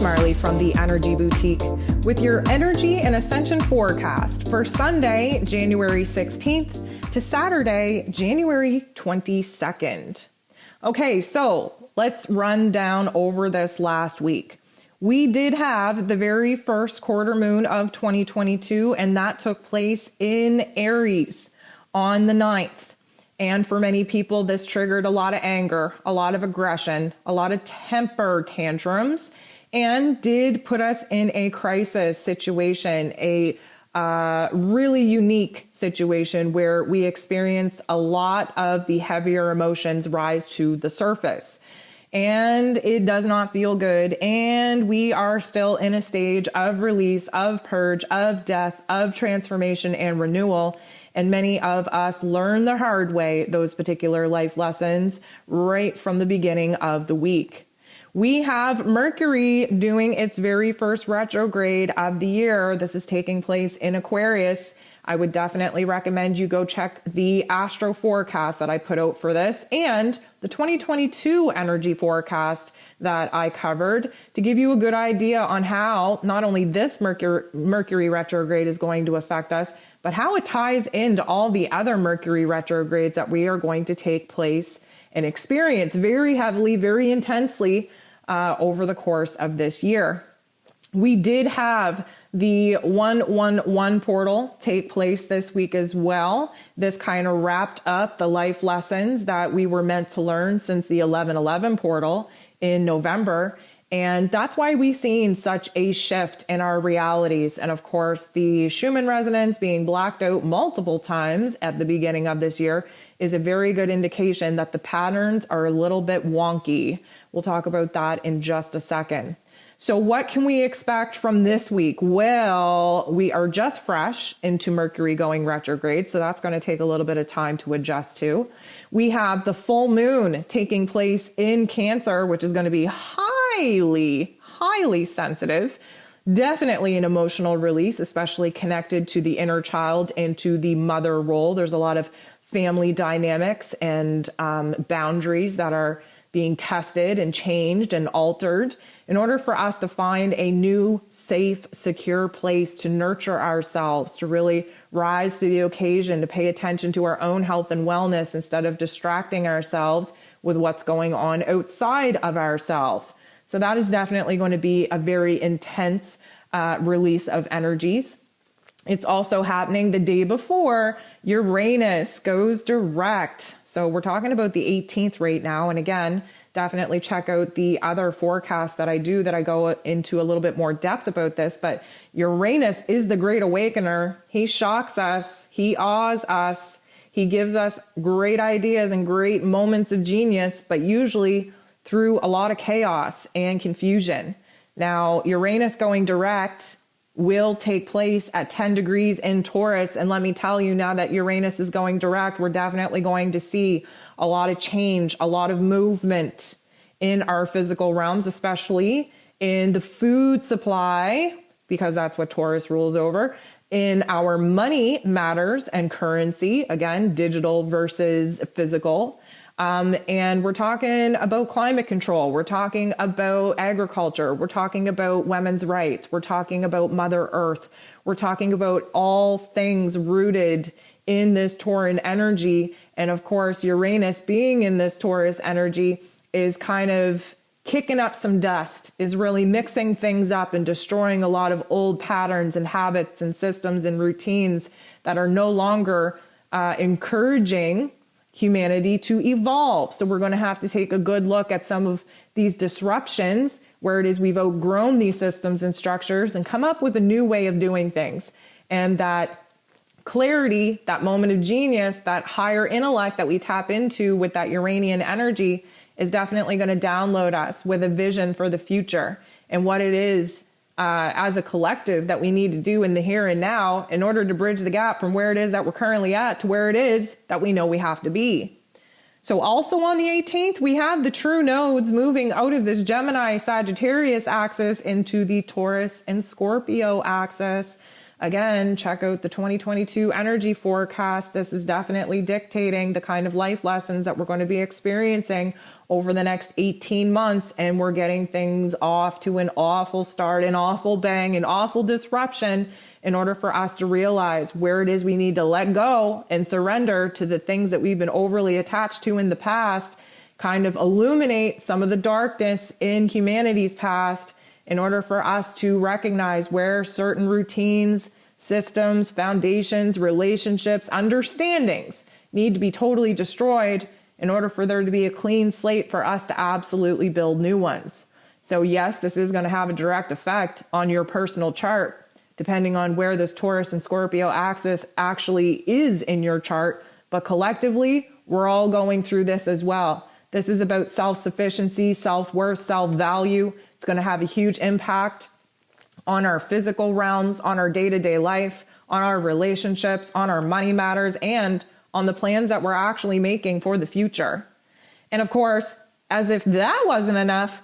Marley from the Energy Boutique with your energy and ascension forecast for Sunday, January 16th to Saturday, January 22nd. Okay, so let's run down over this last week. We did have the very first quarter moon of 2022, and that took place in Aries on the 9th. And for many people, this triggered a lot of anger, a lot of aggression, a lot of temper tantrums, and did put us in a crisis situation, a really unique situation where we experienced a lot of the heavier emotions rise to the surface. And it does not feel good. And we are still in a stage of release, of purge, of death, of transformation and renewal. And many of us learn the hard way those particular life lessons right from the beginning of the week. We have Mercury doing its very first retrograde of the year. This is taking place in Aquarius. I would definitely recommend you go check the astro forecast that I put out for this and the 2022 energy forecast that I covered to give you a good idea on how not only this Mercury retrograde is going to affect us, but how it ties into all the other Mercury retrogrades that we are going to take place and experience very heavily, very intensely over the course of this year. We did have the 111 portal take place this week as well. This kind of wrapped up the life lessons that we were meant to learn since the 1111 portal in November. And that's why we've seen such a shift in our realities. And of course, the Schumann Resonance being blacked out multiple times at the beginning of this year is a very good indication that the patterns are a little bit wonky. We'll talk about that in just a second. So what can we expect from this week? Well, we are just fresh into Mercury going retrograde, so that's going to take a little bit of time to adjust to. We have the full moon taking place in Cancer, which is going to be highly sensitive. Definitely an emotional release, especially connected to the inner child and to the mother role. There's a lot of family dynamics and boundaries that are being tested and changed and altered in order for us to find a new, safe, secure place to nurture ourselves, to really rise to the occasion, to pay attention to our own health and wellness instead of distracting ourselves with what's going on outside of ourselves. So that is definitely going to be a very intense release of energies. It's also happening the day before Uranus goes direct. So we're talking about the 18th right now. And again, definitely check out the other forecast that I do that I go into a little bit more depth about this. But Uranus is the great awakener. He shocks us. He awes us. He gives us great ideas and great moments of genius, but usually through a lot of chaos and confusion. Now, Uranus going direct will take place at 10 degrees in Taurus. And let me tell you, now that Uranus is going direct, we're definitely going to see a lot of change, a lot of movement in our physical realms, especially in the food supply, because that's what Taurus rules over, in our money matters and currency, again, digital versus physical. And we're talking about climate control. We're talking about agriculture. We're talking about women's rights. We're talking about Mother Earth. We're talking about all things rooted in this Tauran energy. And of course, Uranus being in this Taurus energy is kind of kicking up some dust, is really mixing things up and destroying a lot of old patterns and habits and systems and routines that are no longer encouraging humanity to evolve. So we're going to have to take a good look at some of these disruptions where it is we've outgrown these systems and structures and come up with a new way of doing things. And that clarity, that moment of genius, that higher intellect that we tap into with that Uranian energy is definitely going to download us with a vision for the future and what it is as a collective that we need to do in the here and now in order to bridge the gap from where it is that we're currently at to where it is that we know we have to be. So also on the 18th, we have the true nodes moving out of this Gemini Sagittarius axis into the Taurus and Scorpio axis. Again, check out the 2022 energy forecast. This is definitely dictating the kind of life lessons that we're going to be experiencing over the next 18 months. And we're getting things off to an awful start, an awful bang, an awful disruption in order for us to realize where it is we need to let go and surrender to the things that we've been overly attached to in the past, kind of illuminate some of the darkness in humanity's past in order for us to recognize where certain routines, systems, foundations, relationships, understandings need to be totally destroyed in order for there to be a clean slate for us to absolutely build new ones. So yes, this is going to have a direct effect on your personal chart, depending on where this Taurus and Scorpio axis actually is in your chart. But collectively, we're all going through this as well. This is about self-sufficiency, self-worth, self-value. It's going to have a huge impact on our physical realms, on our day-to-day life, on our relationships, on our money matters, and on the plans that we're actually making for the future. And of course, as if that wasn't enough,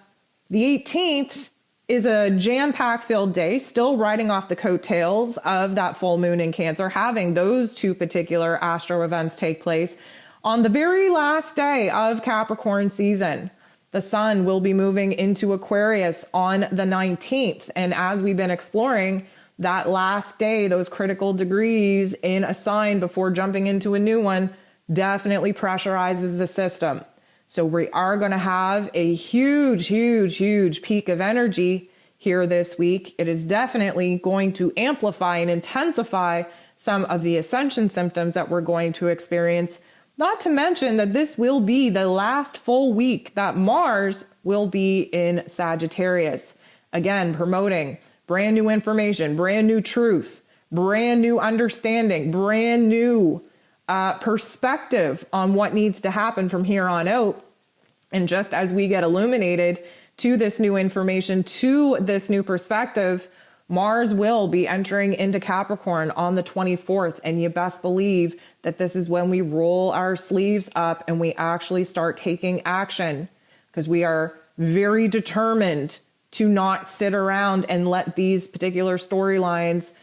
the 18th is a jam-packed filled day, still riding off the coattails of that full moon in Cancer, having those two particular astro events take place on the very last day of Capricorn season. The sun will be moving into Aquarius on the 19th. And as we've been exploring, that last day, those critical degrees in a sign before jumping into a new one, definitely pressurizes the system. So we are going to have a huge, huge, huge peak of energy here this week. It is definitely going to amplify and intensify some of the ascension symptoms that we're going to experience. Not to mention that this will be the last full week that Mars will be in Sagittarius. Again, promoting brand new information, brand new truth, brand new understanding, brand new perspective on what needs to happen from here on out. And just as we get illuminated to this new information, to this new perspective, Mars will be entering into Capricorn on the 24th. And you best believe that this is when we roll our sleeves up and we actually start taking action, because we are very determined to not sit around and let these particular storylines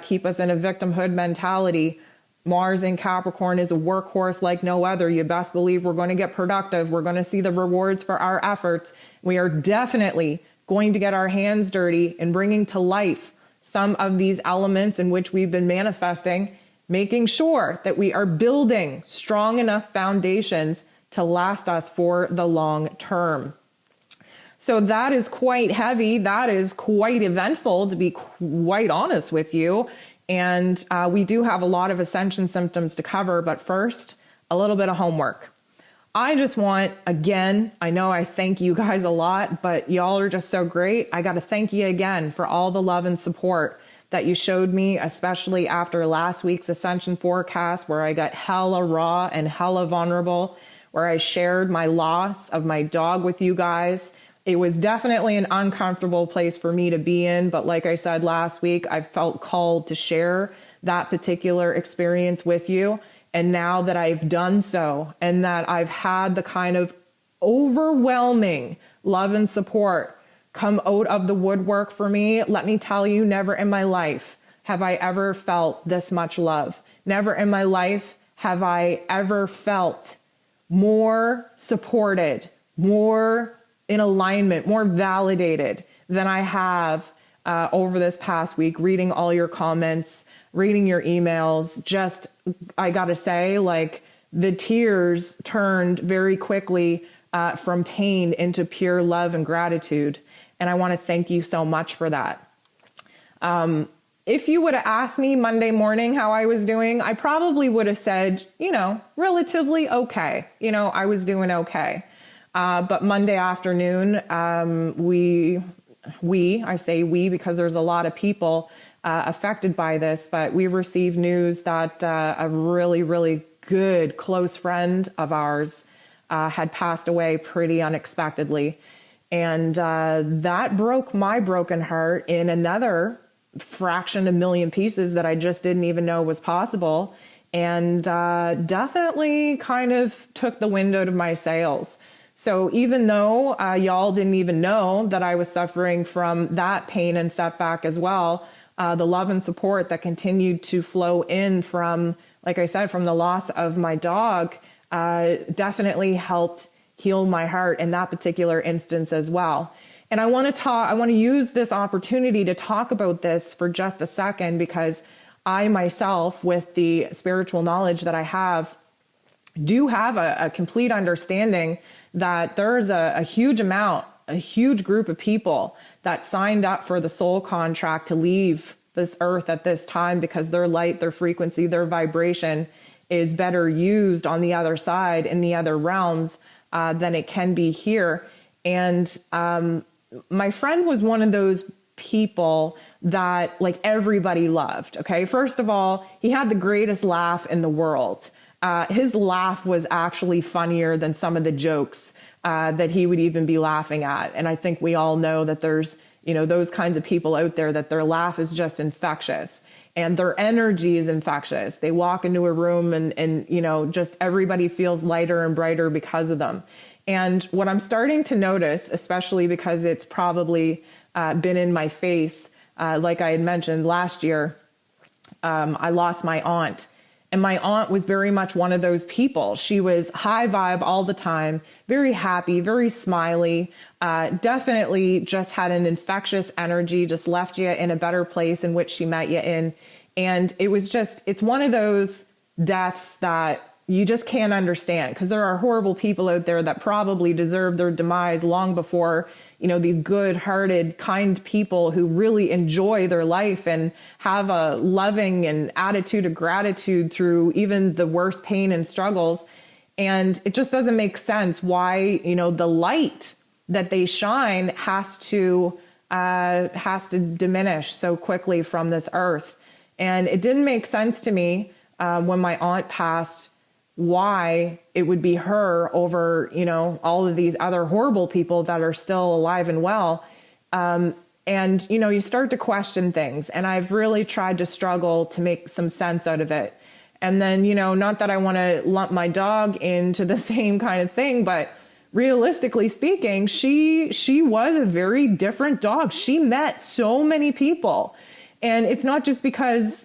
keep us in a victimhood mentality. Mars in Capricorn is a workhorse like no other. You best believe we're going to get productive. We're going to see the rewards for our efforts. We are definitely going to get our hands dirty in bringing to life some of these elements in which we've been manifesting, making sure that we are building strong enough foundations to last us for the long term. So that is quite heavy. That is quite eventful, to be quite honest with you. And we do have a lot of ascension symptoms to cover. But first, a little bit of homework. I just want, again, I know I thank you guys a lot, but y'all are just so great. I got to thank you again for all the love and support that you showed me, especially after last week's Ascension Forecast, where I got hella raw and hella vulnerable, where I shared my loss of my dog with you guys. It was definitely an uncomfortable place for me to be in. But like I said last week, I felt called to share that particular experience with you. And now that I've done so, and that I've had the kind of overwhelming love and support come out of the woodwork for me, let me tell you, never in my life have I ever felt this much love. Never in my life have I ever felt more supported, more in alignment, more validated than I have over this past week, reading all your comments, reading your emails. Just, I gotta say, like, the tears turned very quickly from pain into pure love and gratitude. And I want to thank you so much for that. If you would have asked me Monday morning how I was doing, I probably would have said, relatively okay. I was doing okay. But Monday afternoon, I say we because there's a lot of people affected by this, but we received news that a really, really good close friend of ours had passed away pretty unexpectedly. And that broke my broken heart in another fraction of a million pieces that I just didn't even know was possible. And definitely kind of took the wind out of my sails. So even though y'all didn't even know that I was suffering from that pain and setback as well, the love and support that continued to flow in from, like I said, from the loss of my dog, definitely helped heal my heart in that particular instance as well. And I want to use this opportunity to talk about this for just a second, because I myself, with the spiritual knowledge that I have, do have a complete understanding that there's a huge group of people that signed up for the soul contract to leave this earth at this time because their light, their frequency, their vibration is better used on the other side in the other realms than it can be here. And my friend was one of those people that like everybody loved. Okay. First of all, he had the greatest laugh in the world. His laugh was actually funnier than some of the jokes that he would even be laughing at. And I think we all know that there's, those kinds of people out there that their laugh is just infectious and their energy is infectious. They walk into a room and just everybody feels lighter and brighter because of them. And what I'm starting to notice, especially because it's probably been in my face, like I had mentioned last year, I lost my aunt. And my aunt was very much one of those people. She was high vibe all the time, very happy, very smiley, definitely just had an infectious energy, just left you in a better place in which she met you in. And it's one of those deaths that you just can't understand, because there are horrible people out there that probably deserve their demise long before, these good-hearted, kind people who really enjoy their life and have a loving and attitude of gratitude through even the worst pain and struggles. And it just doesn't make sense why, the light that they shine has to diminish so quickly from this earth. And it didn't make sense to me when my aunt passed, why it would be her over, all of these other horrible people that are still alive and well. And, you start to question things, and I've really tried to struggle to make some sense out of it. And then, not that I want to lump my dog into the same kind of thing, but realistically speaking, she was a very different dog. She met so many people, and it's not just because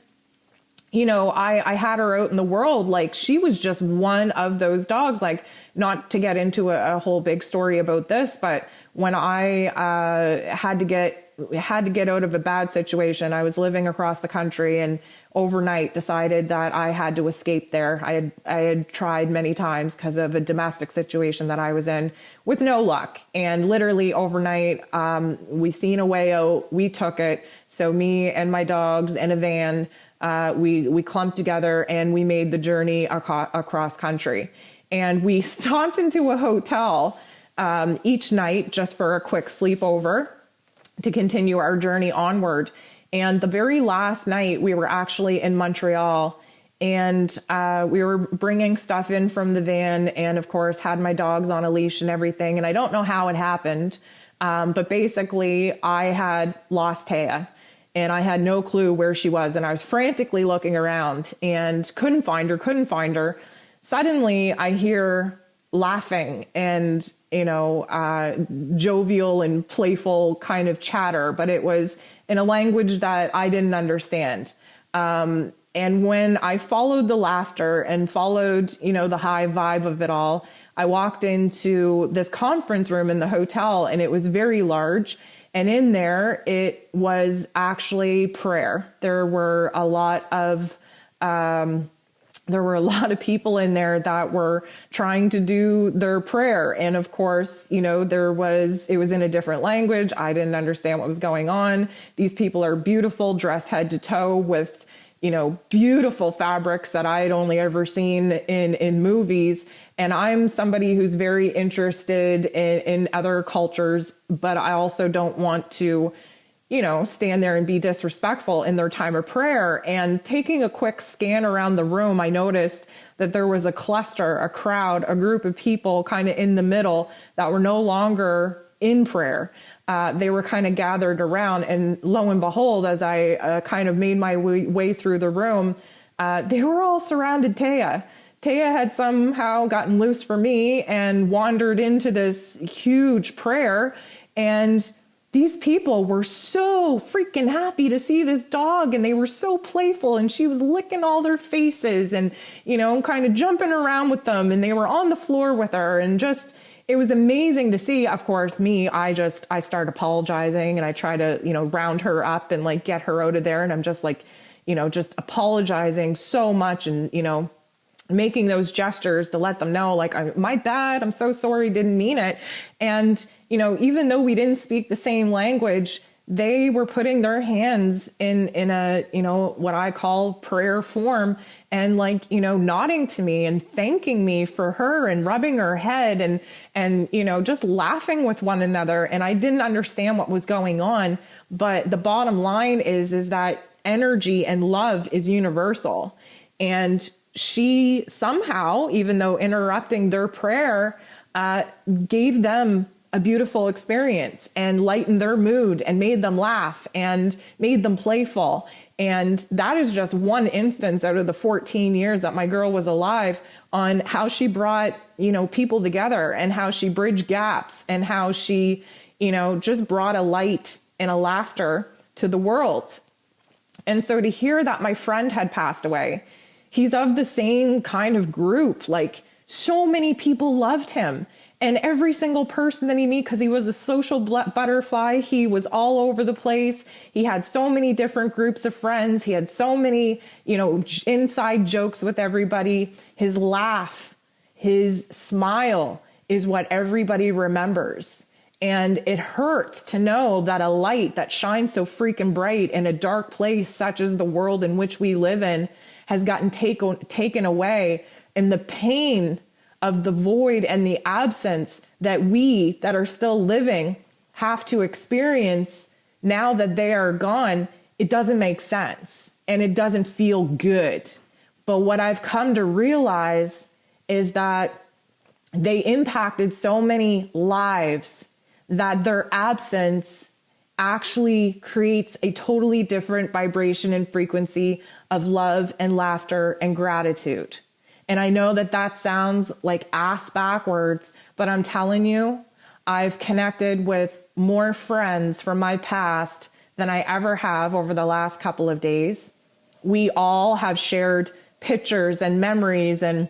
I had her out in the world. Like, she was just one of those dogs. Like, not to get into a whole big story about this, but when I had to get out of a bad situation, I was living across the country and overnight decided that I had to escape there. I had tried many times because of a domestic situation that I was in with no luck. And literally overnight, we seen a way out. We took it. So me and my dogs in a van, we clumped together and we made the journey across country. And we stopped into a hotel each night just for a quick sleepover to continue our journey onward. And the very last night, we were actually in Montreal, and we were bringing stuff in from the van, and of course had my dogs on a leash and everything. And I don't know how it happened, but basically I had lost Taya. And I had no clue where she was. And I was frantically looking around and couldn't find her. Suddenly I hear laughing and, jovial and playful kind of chatter, but it was in a language that I didn't understand. And when I followed the laughter and followed, the high vibe of it all, I walked into this conference room in the hotel, and it was very large. And in there, it was actually prayer. There were a lot of people in there that were trying to do their prayer. And of course, it was in a different language. I didn't understand what was going on. These people are beautiful, dressed head to toe with, beautiful fabrics that I had only ever seen in movies. And I'm somebody who's very interested in other cultures, but I also don't want to, stand there and be disrespectful in their time of prayer. And taking a quick scan around the room, I noticed that there was a cluster, a crowd, a group of people kind of in the middle that were no longer in prayer. They were kind of gathered around, and lo and behold, as I kind of made my way through the room, they were all surrounded Taya. Taya had somehow gotten loose from me and wandered into this huge prayer. And these people were so freaking happy to see this dog, and they were so playful, and she was licking all their faces and, kind of jumping around with them, and they were on the floor with her, and just, it was amazing to see. Of course, I start apologizing, and I try to, round her up and like get her out of there. And I'm just like, just apologizing so much and, making those gestures to let them know, like, my bad, I'm so sorry, didn't mean it. And, even though we didn't speak the same language, they were putting their hands in a, what I call prayer form, and like, nodding to me and thanking me for her and rubbing her head and, just laughing with one another. And I didn't understand what was going on. But the bottom line is that energy and love is universal. And she somehow, even though interrupting their prayer, gave them a beautiful experience and lightened their mood and made them laugh and made them playful. And that is just one instance out of the 14 years that my girl was alive on how she brought, people together, and how she bridged gaps, and how she, just brought a light and a laughter to the world. And so to hear that my friend had passed away, he's of the same kind of group, like so many people loved him. And every single person that he met, because he was a social butterfly, he was all over the place. He had so many different groups of friends. He had so many, inside jokes with everybody. His laugh, his smile is what everybody remembers. And it hurts to know that a light that shines so freaking bright in a dark place, such as the world in which we live in, has gotten taken away. And the pain of the void and the absence that we that are still living have to experience now that they are gone, it doesn't make sense and it doesn't feel good. But what I've come to realize is that they impacted so many lives that their absence actually creates a totally different vibration and frequency of love and laughter and gratitude. And I know that sounds like ass backwards, but I'm telling you, I've connected with more friends from my past than I ever have over the last couple of days. We all have shared pictures and memories and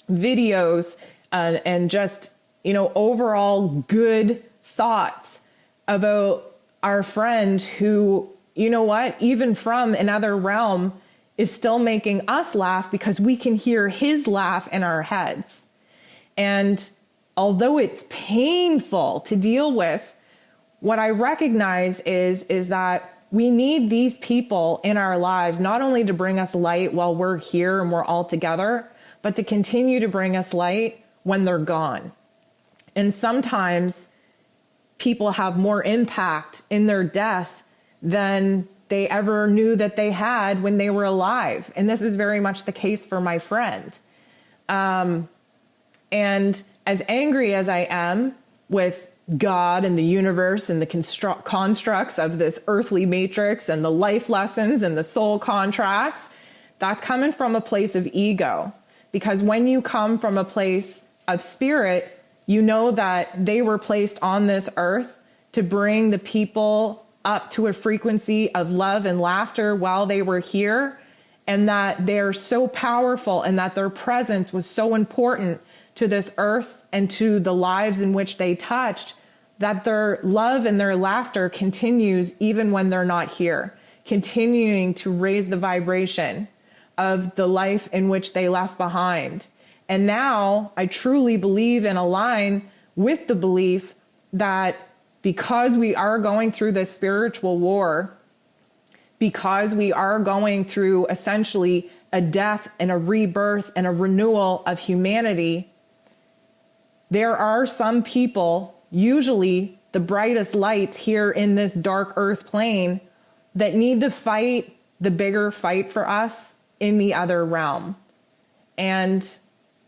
videos and just, overall good thoughts about our friend who, even from another realm, is still making us laugh because we can hear his laugh in our heads. And although it's painful to deal with, what I recognize is that we need these people in our lives, not only to bring us light while we're here and we're all together, but to continue to bring us light when they're gone. And sometimes people have more impact in their death than they ever knew that they had when they were alive. And this is very much the case for my friend. And as angry as I am with God and the universe and the constructs of this earthly matrix and the life lessons and the soul contracts, that's coming from a place of ego. Because when you come from a place of spirit, you know that they were placed on this earth to bring the people up to a frequency of love and laughter while they were here, and that they're so powerful and that their presence was so important to this earth and to the lives in which they touched, that their love and their laughter continues even when they're not here, continuing to raise the vibration of the life in which they left behind. And now I truly believe and align with the belief that because we are going through this spiritual war, because we are going through essentially a death and a rebirth and a renewal of humanity, there are some people, usually the brightest lights here in this dark earth plane, that need to fight the bigger fight for us in the other realm. And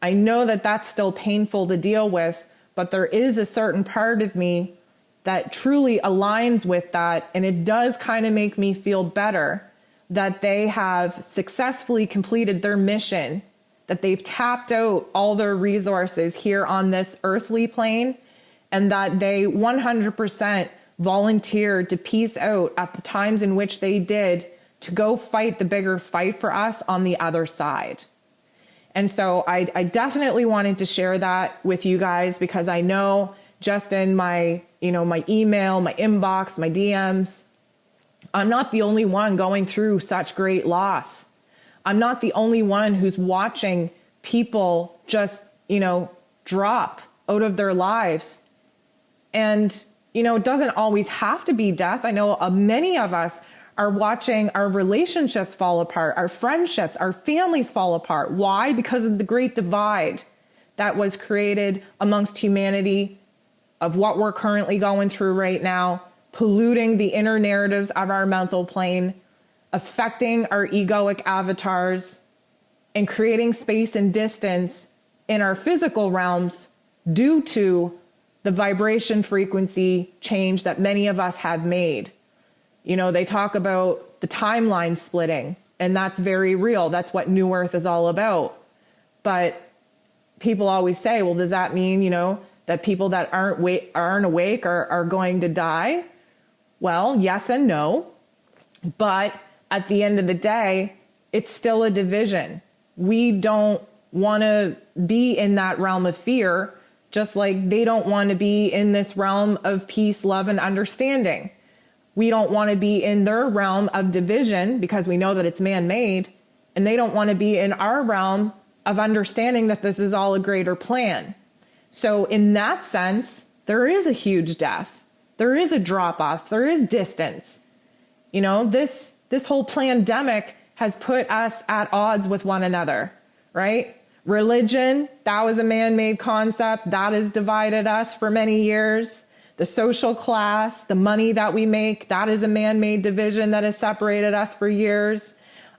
I know that that's still painful to deal with, but there is a certain part of me that truly aligns with that. And it does kind of make me feel better that they have successfully completed their mission, that they've tapped out all their resources here on this earthly plane, and that they 100% volunteered to peace out at the times in which they did to go fight the bigger fight for us on the other side. And so I definitely wanted to share that with you guys, because I know just in my, my email, my inbox, my DMs, I'm not the only one going through such great loss. I'm not the only one who's watching people just, drop out of their lives. And, it doesn't always have to be death. I know many of us are watching our relationships fall apart, our friendships, our families fall apart. Why? Because of the great divide that was created amongst humanity of what we're currently going through right now, polluting the inner narratives of our mental plane, affecting our egoic avatars, and creating space and distance in our physical realms due to the vibration frequency change that many of us have made. They talk about the timeline splitting, and that's very real. That's what New Earth is all about. But people always say, well, does that mean, that people that aren't awake are going to die? Well, yes and no. But at the end of the day, it's still a division. We don't want to be in that realm of fear, just like they don't want to be in this realm of peace, love, and understanding. We don't want to be in their realm of division because we know that it's man-made, and they don't want to be in our realm of understanding that this is all a greater plan. So in that sense, there is a huge death. There is a drop-off. There is distance. This whole pandemic has put us at odds with one another, right? Religion, that was a man-made concept. That has divided us for many years. The social class, the money that we make, that is a man-made division that has separated us for years.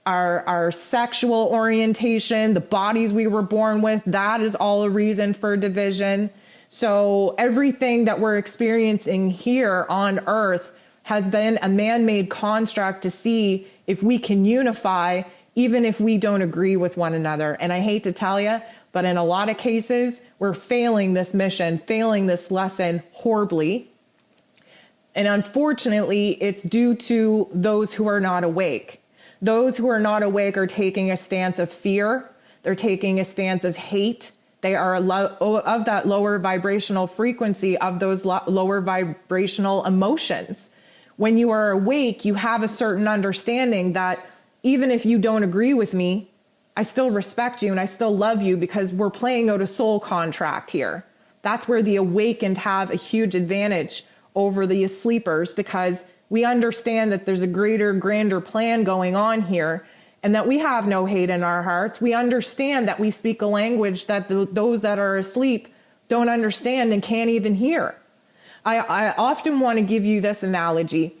Our sexual orientation, the bodies we were born with, that is all a reason for division. So everything that we're experiencing here on Earth has been a man-made construct to see if we can unify, even if we don't agree with one another. And I hate to tell you, but in a lot of cases, we're failing this mission, failing this lesson horribly. And unfortunately, it's due to those who are not awake. Those who are not awake are taking a stance of fear. They're taking a stance of hate. They are of that lower vibrational frequency, of those lower vibrational emotions. When you are awake, you have a certain understanding that even if you don't agree with me, I still respect you and I still love you because we're playing out a soul contract here. That's where the awakened have a huge advantage over the sleepers, because we understand that there's a greater, grander plan going on here and that we have no hate in our hearts. We understand that we speak a language that those that are asleep don't understand and can't even hear. I often want to give you this analogy.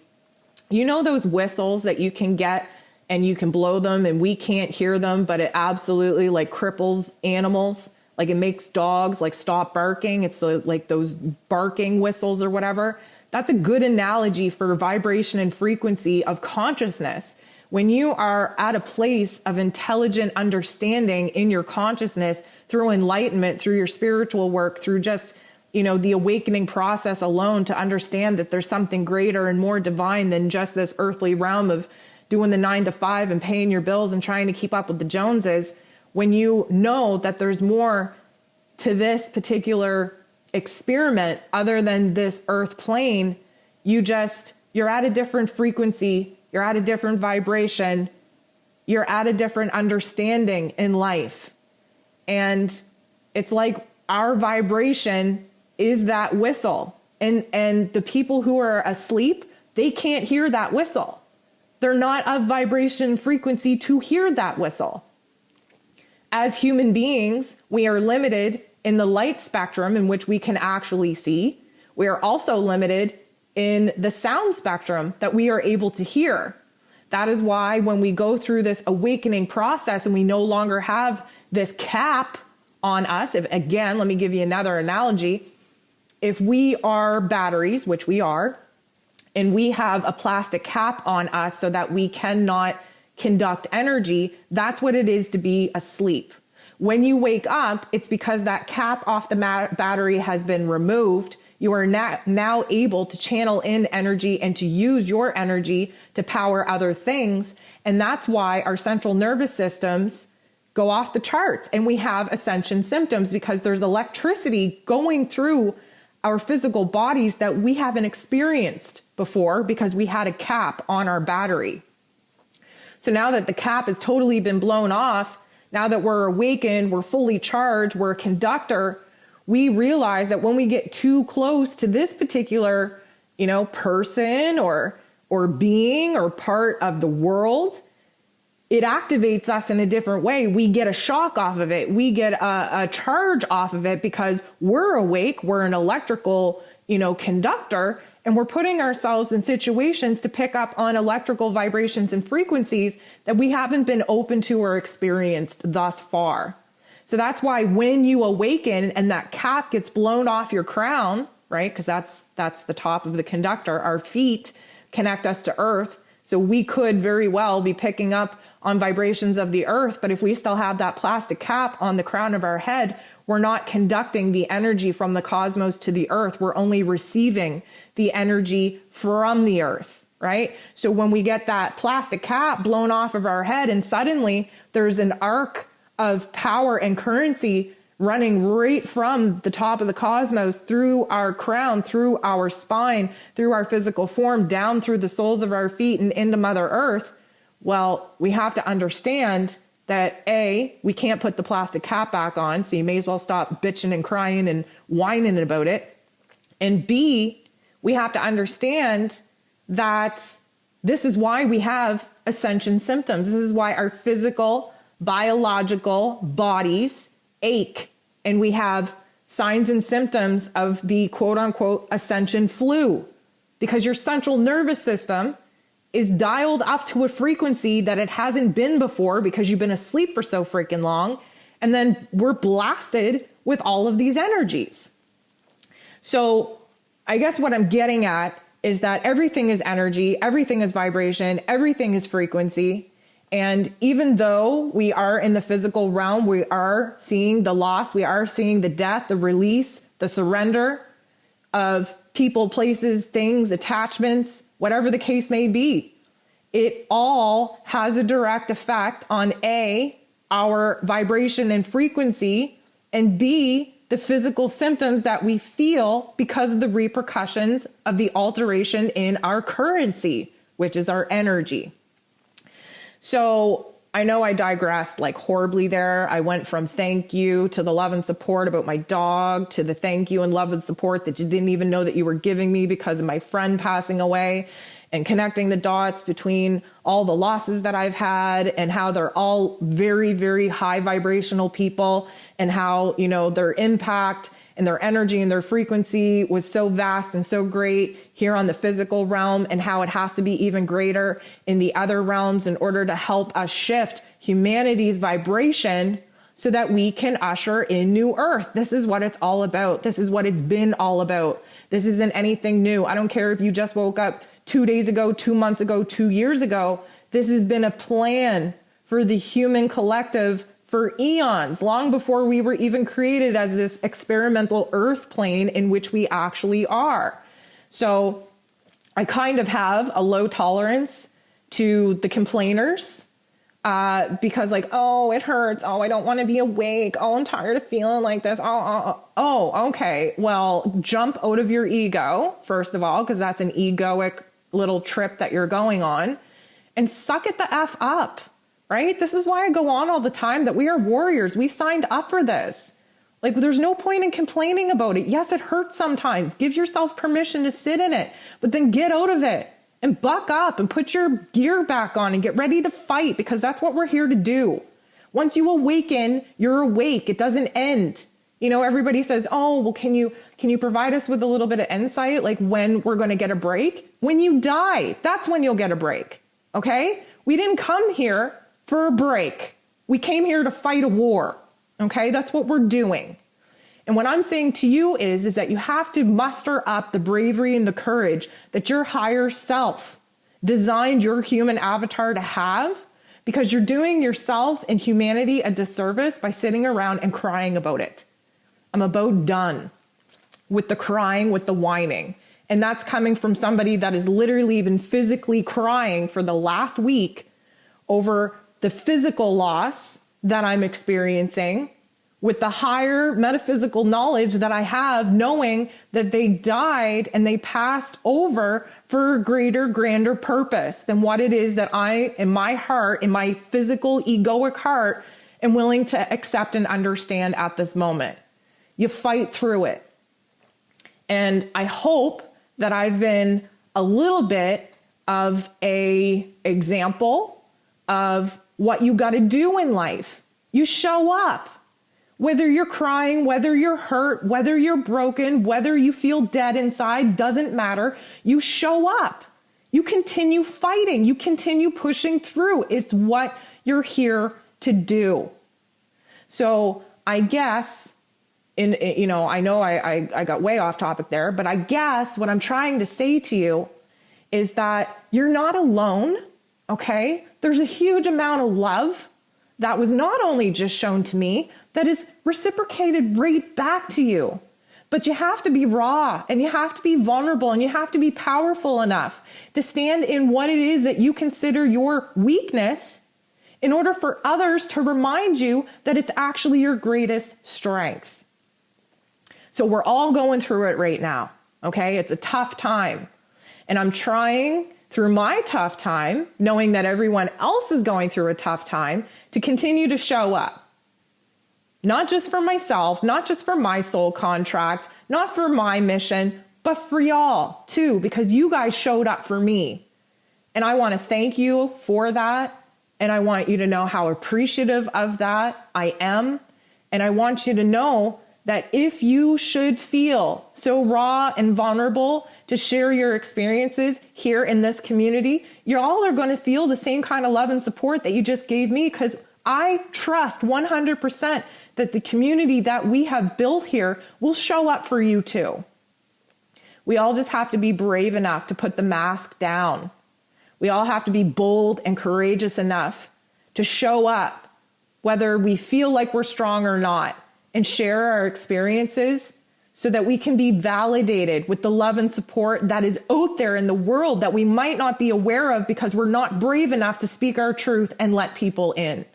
You know those whistles that you can get and you can blow them and we can't hear them, but it absolutely cripples animals. It makes dogs stop barking. It's like those barking whistles or whatever. That's a good analogy for vibration and frequency of consciousness. When you are at a place of intelligent understanding in your consciousness through enlightenment, through your spiritual work, through just, the awakening process alone, to understand that there's something greater and more divine than just this earthly realm of doing the 9 to 5 and paying your bills and trying to keep up with the Joneses. When you know that there's more to this particular experiment other than this earth plane, you're at a different frequency, you're at a different vibration, you're at a different understanding in life. And it's like our vibration is that whistle. And the people who are asleep, they can't hear that whistle. They're not of vibration frequency to hear that whistle. As human beings, we are limited in the light spectrum in which we can actually see. We are also limited in the sound spectrum that we are able to hear. That is why when we go through this awakening process and we no longer have this cap on us, again, let me give you another analogy. If we are batteries, which we are, and we have a plastic cap on us so that we cannot conduct energy, that's what it is to be asleep. When you wake up, it's because that cap off the battery has been removed. You are now able to channel in energy and to use your energy to power other things. And that's why our central nervous systems go off the charts and we have ascension symptoms, because there's electricity going through our physical bodies that we haven't experienced before because we had a cap on our battery. So now that the cap has totally been blown off, now that we're awakened, we're fully charged, we're a conductor, we realize that when we get too close to this particular, person or being or part of the world, it activates us in a different way. We get a shock off of it. We get a charge off of it because we're awake. We're an electrical, conductor, and we're putting ourselves in situations to pick up on electrical vibrations and frequencies that we haven't been open to or experienced thus far. So that's why when you awaken and that cap gets blown off your crown, right? Because that's the top of the conductor. Our feet connect us to earth. So we could very well be picking up on vibrations of the earth, but if we still have that plastic cap on the crown of our head, we're not conducting the energy from the cosmos to the earth. We're only receiving the energy from the earth, right? So when we get that plastic cap blown off of our head and suddenly there's an arc of power and currency running right from the top of the cosmos through our crown, through our spine, through our physical form, down through the soles of our feet and into Mother Earth, well, we have to understand that A, we can't put the plastic cap back on, so you may as well stop bitching and crying and whining about it. And B, we have to understand that this is why we have ascension symptoms. This is why our physical, biological bodies ache, and we have signs and symptoms of the quote unquote ascension flu, because your central nervous system is dialed up to a frequency that it hasn't been before because you've been asleep for so freaking long. And then we're blasted with all of these energies. So I guess what I'm getting at is that everything is energy, everything is vibration, everything is frequency. And even though we are in the physical realm, we are seeing the loss, we are seeing the death, the release, the surrender of people, places, things, attachments, whatever the case may be. It all has a direct effect on A, our vibration and frequency, and B, the physical symptoms that we feel because of the repercussions of the alteration in our currency, which is our energy. So I know I digressed like horribly there. I went from thank you to the love and support about my dog to the thank you and love and support that you didn't even know that you were giving me because of my friend passing away, and connecting the dots between all the losses that I've had and how they're all very, very high vibrational people, and how, their impact and their energy and their frequency was so vast and so great here on the physical realm, and how it has to be even greater in the other realms in order to help us shift humanity's vibration so that we can usher in new earth. This is what it's all about. This is what it's been all about. This isn't anything new. I don't care if you just woke up 2 days ago, 2 months ago, 2 years ago. This has been a plan for the human collective for eons, long before we were even created as this experimental earth plane in which we actually are. So I kind of have a low tolerance to the complainers, because oh, it hurts. Oh, I don't want to be awake. Oh, I'm tired of feeling like this. Oh, okay. Well, jump out of your ego, first of all, because that's an egoic little trip that you're going on, and suck it the F up, right? This is why I go on all the time that we are warriors. We signed up for this. There's no point in complaining about it. Yes, it hurts sometimes. Give yourself permission to sit in it, but then get out of it and buck up and put your gear back on and get ready to fight, because that's what we're here to do. Once you awaken, you're awake. It doesn't end. Everybody says, oh, well, can you provide us with a little bit of insight, like when we're going to get a break? When you die, that's when you'll get a break. Okay? We didn't come here for a break. We came here to fight a war. Okay? That's what we're doing. And what I'm saying to you is that you have to muster up the bravery and the courage that your higher self designed your human avatar to have, because you're doing yourself and humanity a disservice by sitting around and crying about it. I'm about done. with the crying, with the whining. And that's coming from somebody that is literally been physically crying for the last week over the physical loss that I'm experiencing, with the higher metaphysical knowledge that I have, knowing that they died and they passed over for a greater, grander purpose than what it is that I, in my heart, in my physical, egoic heart, am willing to accept and understand at this moment. You fight through it. And I hope that I've been a little bit of an example of what you got to do in life. You show up. Whether you're crying, whether you're hurt, whether you're broken, whether you feel dead inside, doesn't matter. You show up. You continue fighting. You continue pushing through. It's what you're here to do. So I guess, I know I got way off topic there, but I guess what I'm trying to say to you is that you're not alone, okay? There's a huge amount of love that was not only just shown to me, that is reciprocated right back to you. But you have to be raw, and you have to be vulnerable, and you have to be powerful enough to stand in what it is that you consider your weakness in order for others to remind you that it's actually your greatest strength. So we're all going through it right now, okay? It's a tough time. And I'm trying through my tough time, knowing that everyone else is going through a tough time, to continue to show up. Not just for myself, not just for my soul contract, not for my mission, but for y'all too, because you guys showed up for me. And I want to thank you for that. And I want you to know how appreciative of that I am. And I want you to know that if you should feel so raw and vulnerable to share your experiences here in this community, you all are going to feel the same kind of love and support that you just gave me, because I trust 100% that the community that we have built here will show up for you too. We all just have to be brave enough to put the mask down. We all have to be bold and courageous enough to show up, whether we feel like we're strong or not, and share our experiences so that we can be validated with the love and support that is out there in the world that we might not be aware of because we're not brave enough to speak our truth and let people in.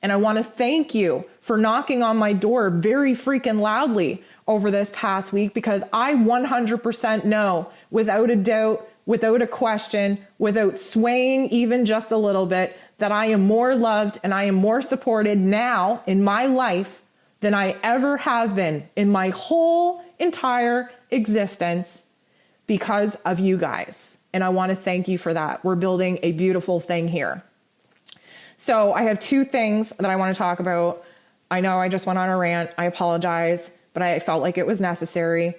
And I want to thank you for knocking on my door very freaking loudly over this past week, because I 100% know, without a doubt, without a question, without swaying even just a little bit, that I am more loved and I am more supported now in my life than I ever have been in my whole entire existence because of you guys. And I want to thank you for that. We're building a beautiful thing here. So I have two things that I want to talk about. I know I just went on a rant. I apologize, but I felt like it was necessary.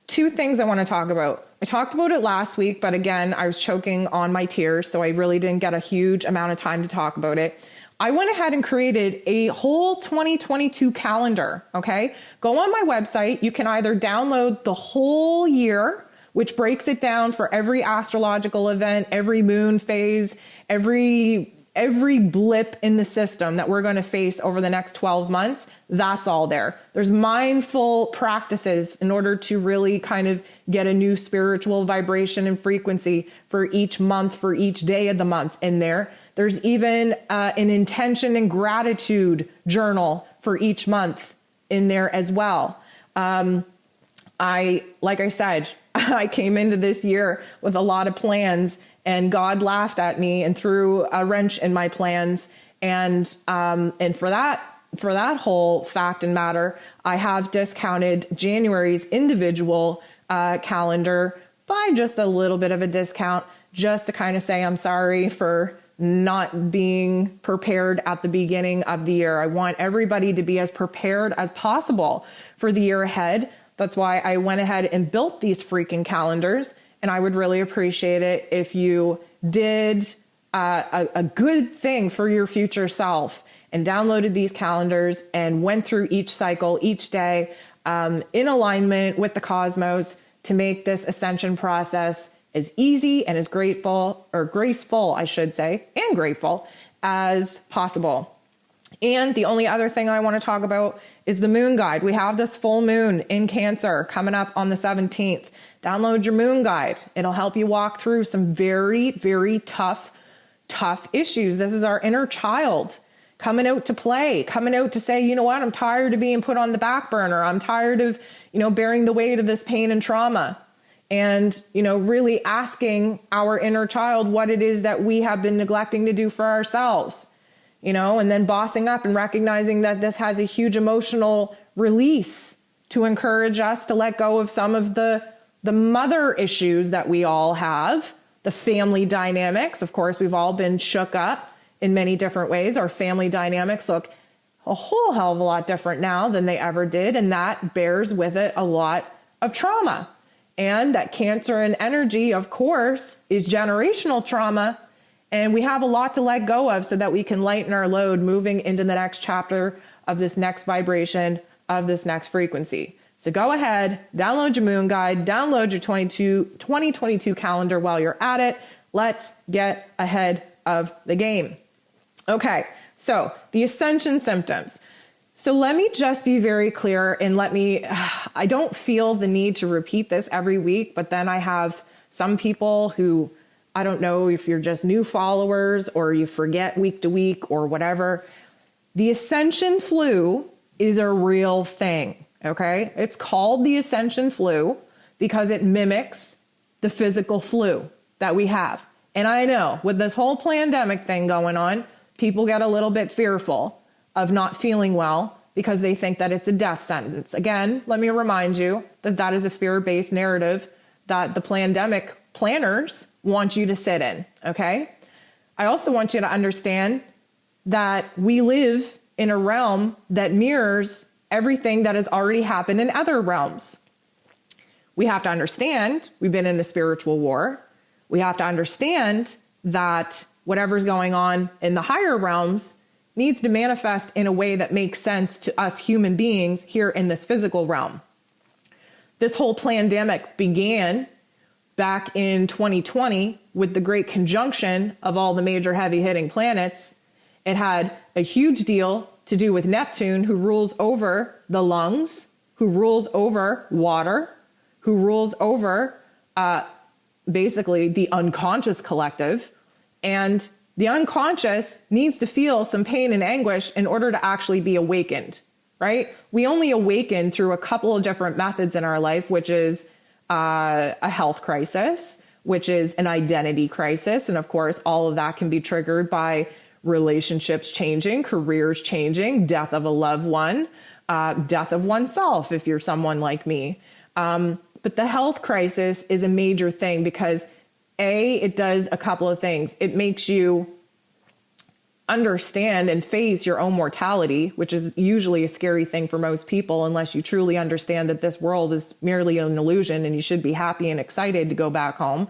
Two things I want to talk about. I talked about it last week, but again, I was choking on my tears, so I really didn't get a huge amount of time to talk about it. I went ahead and created a whole 2022 calendar, okay? Go on my website. You can either download the whole year, which breaks it down for every astrological event, every moon phase, every blip in the system that we're going to face over the next 12 months. That's all there. There's mindful practices in order to really kind of get a new spiritual vibration and frequency for each month, for each day of the month in there. There's even an intention and gratitude journal for each month in there as well. Like I said, I came into this year with a lot of plans, and God laughed at me and threw a wrench in my plans. And for that whole fact and matter, I have discounted January's individual calendar by just a little bit of a discount, just to kind of say I'm sorry for not being prepared at the beginning of the year. I want everybody to be as prepared as possible for the year ahead. That's why I went ahead and built these freaking calendars. And I would really appreciate it if you did a good thing for your future self and downloaded these calendars and went through each cycle, each day, in alignment with the cosmos to make this ascension process as easy and as graceful, I should say, and grateful as possible. And the only other thing I want to talk about is the moon guide. We have this full moon in Cancer coming up on the 17th. Download your moon guide. It'll help you walk through some very, very tough issues. This is our inner child coming out to play, coming out to say, you know what, I'm tired of being put on the back burner. I'm tired of, bearing the weight of this pain and trauma. And, really asking our inner child what it is that we have been neglecting to do for ourselves, and then bossing up and recognizing that this has a huge emotional release to encourage us to let go of some of the mother issues that we all have, the family dynamics. Of course, we've all been shook up in many different ways. Our family dynamics look a whole hell of a lot different now than they ever did. And that bears with it a lot of trauma. And that Cancer and energy, of course, is generational trauma. And we have a lot to let go of so that we can lighten our load moving into the next chapter of this next vibration, of this next frequency. So go ahead, download your moon guide, download your 2022 calendar while you're at it. Let's get ahead of the game. Okay, so the Ascension symptoms. So let me just be very clear and I don't feel the need to repeat this every week, but then I have some people who, I don't know if you're just new followers or you forget week to week or whatever. The Ascension Flu is a real thing, okay? It's called the Ascension Flu because it mimics the physical flu that we have. And I know with this whole pandemic thing going on, people get a little bit fearful of not feeling well because they think that it's a death sentence. Again, let me remind you that that is a fear-based narrative that the pandemic planners want you to sit in, okay? I also want you to understand that we live in a realm that mirrors everything that has already happened in other realms. We have to understand we've been in a spiritual war. We have to understand that whatever's going on in the higher realms needs to manifest in a way that makes sense to us human beings here in this physical realm. This whole pandemic began back in 2020 with the great conjunction of all the major heavy hitting planets. It had a huge deal to do with Neptune, who rules over the lungs, who rules over water, who rules over basically the unconscious collective. And the unconscious needs to feel some pain and anguish in order to actually be awakened, right? We only awaken through a couple of different methods in our life, which is a health crisis, which is an identity crisis. And of course, all of that can be triggered by relationships changing, careers changing, death of a loved one, death of oneself, if you're someone like me. But the health crisis is a major thing because it does a couple of things. It makes you understand and face your own mortality, which is usually a scary thing for most people, unless you truly understand that this world is merely an illusion and you should be happy and excited to go back home.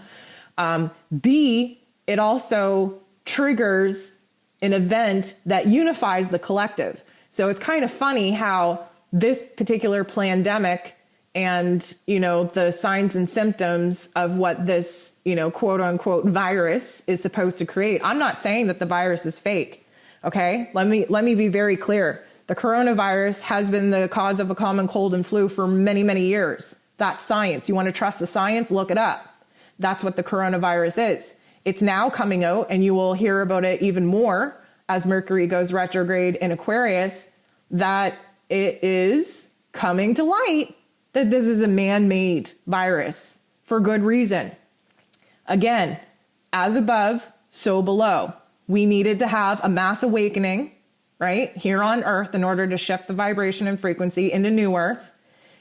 B, it also triggers an event that unifies the collective. So it's kind of funny how this particular pandemic and, the signs and symptoms of what this, quote unquote virus is supposed to create. I'm not saying that the virus is fake. Okay. Let me be very clear. The coronavirus has been the cause of a common cold and flu for many, many years. That's science. You want to trust the science? Look it up. That's what the coronavirus is. It's now coming out, and you will hear about it even more as Mercury goes retrograde in Aquarius, that it is coming to light that this is a man-made virus for good reason. Again, as above, so below. We needed to have a mass awakening, right, here on Earth in order to shift the vibration and frequency into New Earth.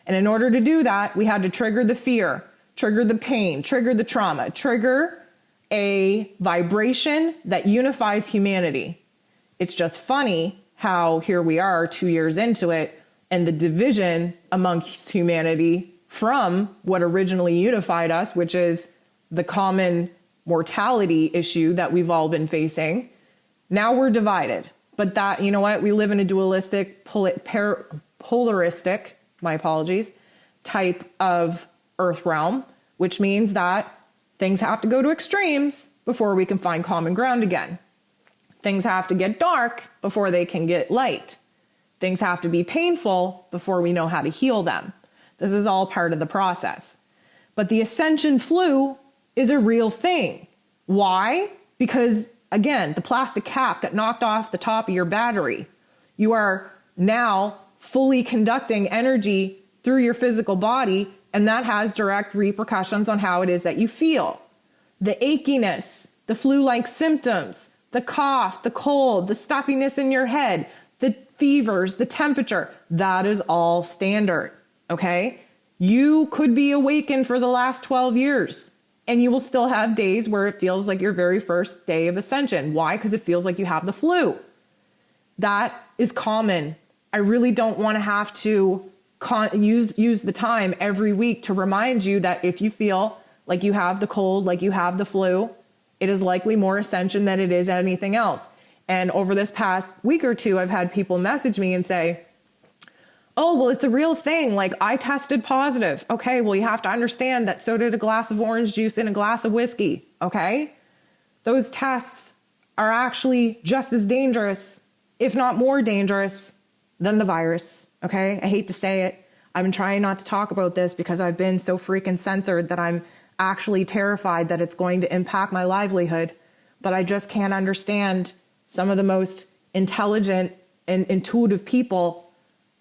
And in order to do that, we had to trigger the fear, trigger the pain, trigger the trauma, trigger a vibration that unifies humanity. It's just funny how here we are 2 years into it, and the division amongst humanity from what originally unified us, which is the common mortality issue that we've all been facing. Now we're divided. But that, you know what? We live in a dualistic, polaristic, my apologies, type of earth realm, which means that things have to go to extremes before we can find common ground again. Things have to get dark before they can get light. Things have to be painful before we know how to heal them. This is all part of the process. But the Ascension Flu is a real thing. Why? Because, again, the plastic cap got knocked off the top of your battery. You are now fully conducting energy through your physical body, and that has direct repercussions on how it is that you feel. The achiness, the flu-like symptoms, the cough, the cold, the stuffiness in your head, the fevers, the temperature, that is all standard, okay? You could be awakened for the last 12 years, and you will still have days where it feels like your very first day of ascension. Why? Because it feels like you have the flu. That is common. I really don't want to have to use the time every week to remind you that if you feel like you have the cold, like you have the flu, it is likely more ascension than it is anything else. And over this past week or two, I've had people message me and say, oh, well, it's a real thing. Like, I tested positive. Okay, well, you have to understand that so did a glass of orange juice and a glass of whiskey. Okay? Those tests are actually just as dangerous, if not more dangerous, than the virus. Okay? I hate to say it. I've been trying not to talk about this because I've been so freaking censored that I'm actually terrified that it's going to impact my livelihood. But I just can't understand some of the most intelligent and intuitive people